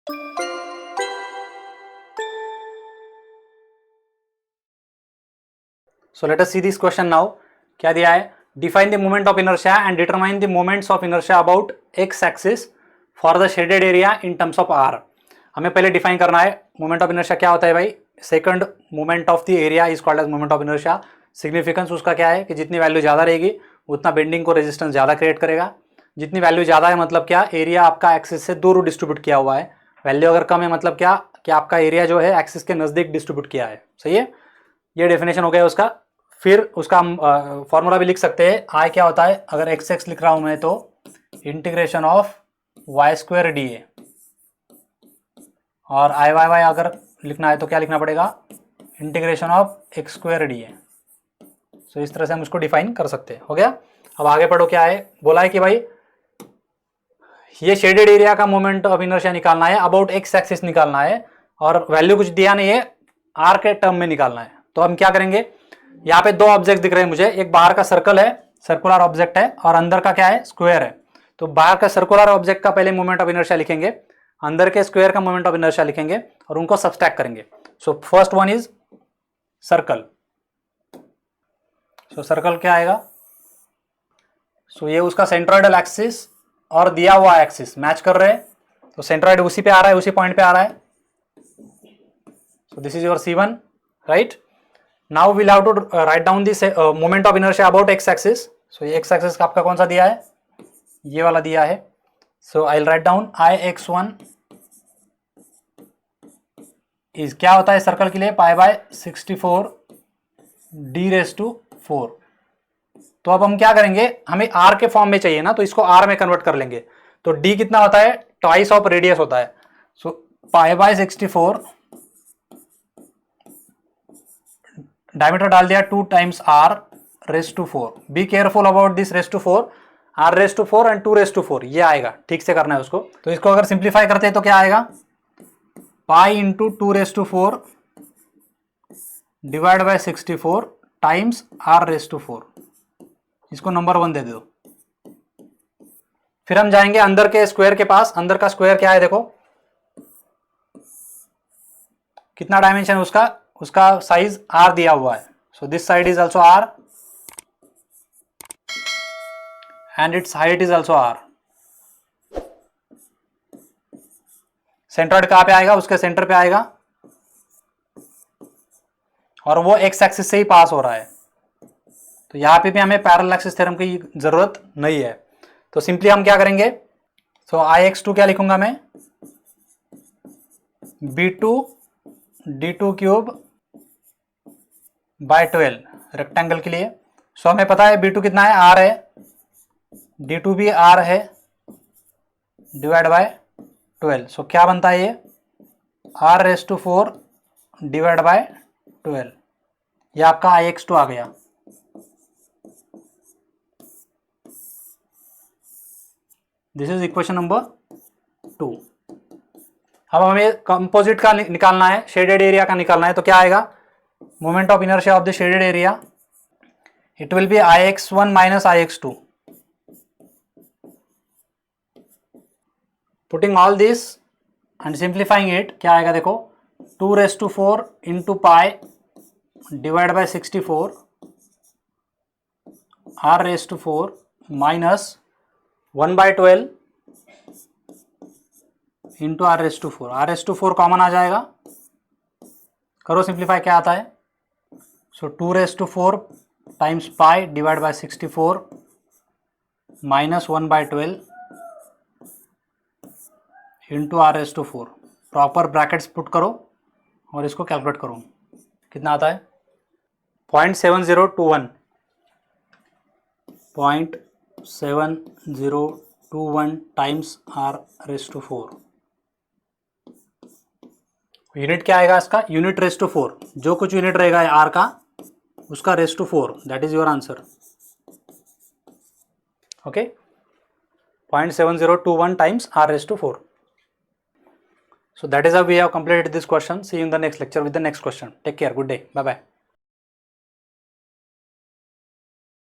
So let us see this question now. क्या दिया है? Define the moment of inertia and determine the moments of inertia about x axis for the shaded area in terms of r. हमें पहले define करना है moment of inertia क्या होता है भाई. Second moment of the area is called as moment of inertia. Significance उसका क्या है कि जितनी वैल्यू ज़्यादा रहेगी उतना बेंडिंग को रेजिस्टेंस ज़्यादा क्रिएट करेगा. जितनी वैल्यू ज़्यादा है मतलब क्या, एरिया आपका एक्सिस से दूर डिस्ट्रीब्यूट किया हुआ है. वैल्यू अगर कम है मतलब क्या कि आपका एरिया जो है एक्सिस के नज़दीक डिस्ट्रीब्यूट किया है. सही है, ये डेफिनेशन हो गया उसका. फिर उसका फॉर्मूला भी लिख सकते हैं. आई क्या होता है, अगर एक्स एक्स लिख रहा हूं मैं तो integration of y square D a, और आई वाई वाई अगर लिखना है तो क्या लिखना पड़ेगा, integration of X square D A. So इस तरह से हम उसको डिफाइन कर सकते हैं. हो गया. अब आगे पढ़ो. क्या है, बोला है कि भाई ये शेडेड एरिया का मोमेंट ऑफ इनर्शिया निकालना है, अबाउट एक्स एक्सिस निकालना है, और वैल्यू कुछ दिया नहीं है, आर के टर्म में निकालना है. तो हम क्या करेंगे, यहाँ पे दो ऑब्जेक्ट दिख रहे हैं मुझे. एक बाहर का सर्कल है, सर्कुलर ऑब्जेक्ट है, और अंदर का क्या है, स्क्वायर है. तो बाहर का सर्कुलर ऑब्जेक्ट का पहले मोमेंट ऑफ इनर्शिया लिखेंगे, अंदर के स्क्वायर का मोमेंट ऑफ इनर्शिया लिखेंगे और उनको सब्सट्रैक्ट करेंगे. So first one is circle. So circle क्या आएगा, सो ये उसका सेंट्रोइडल एक्सिस और दिया हुआ एक्सिस मैच कर रहे हैं. तो सेंट्रोइड उसी पे आ रहा है, उसी पॉइंट पे आ रहा है. So this is your C1, right. Now we'll have to write down this moment of inertia about x axis. So ये x axis का आपका कौन सा दिया है, ये वाला दिया है. So I'll write down Ix1 is क्या होता है सर्कल के लिए, पाई बाय 64 d⁴. तो अब हम क्या करेंगे, हमें r के फॉर्म में चाहिए ना, तो इसको r में कन्वर्ट कर लेंगे. तो d कितना होता है, ट्वाइस ऑफ रेडियस होता है. सो पाई बाय 64, डायमीटर डाल दिया 2 times r⁴. Be careful about this ⁴, r⁴ and 2⁴, ये आएगा. ठीक से करना है उसको. तो इसको अगर सिंप्लीफाई करते हैं तो क्या आएगा, pi into 2⁴ divide by 64 times r⁴. इसको नंबर 1 दे दो. फिर हम जाएंगे अंदर के स्क्वायर के पास. अंदर का स्क्वायर क्या है देखो, कितना डायमेंशन है उसका, उसका साइज r दिया हुआ है. So this side is also r and it's height is also r. Centroid कहां पे आएगा, उसके सेंटर पे आएगा, और वो एक्स एक्सिस से ही पास हो रहा है. तो यहां पे भी हमें पैरेलल एक्सिस थ्योरम की जरूरत नहीं है. तो सिंपली हम क्या करेंगे, सो Ix2 क्या लिखूंगा मैं, b2 d2³ बाय 12 रेक्टेंगल के लिए. सो हमें पता है b2 कितना है, r है, d2 भी r है, डिवाइड बाय 12. सो क्या बनता है ये, r⁴ डिवाइड बाय 12. ये आपका Ix2 आ गया. This is equation number 2. अब हमें कंपोजिट का निकालना है, शेडेड एरिया का निकालना है. तो क्या आएगा, moment of inertia of the shaded area, it will be Ix1 minus Ix2. Putting all this and simplifying it, क्या आएगा देखो, 2⁴ into pi divide by 64 r⁴ minus 1/12 into r⁴ common आ जाएगा. करो सिंप्लीफाई, क्या आता है, so 2⁴ times pi divide by 64 minus 1/12 into r⁴. Proper brackets put करो और इसको कैलकुलेट करो, कितना आता है, 0.7021 टाइम्स r⁴. यूनिट क्या आएगा इसका, यूनिट ⁴. जो कुछ यूनिट रहेगा r का, उसका ⁴. That is your answer. Okay, 0.7021 times r⁴. So that is how we have completed this question. See you in the next lecture with the next question. Take care. Good day. Bye bye.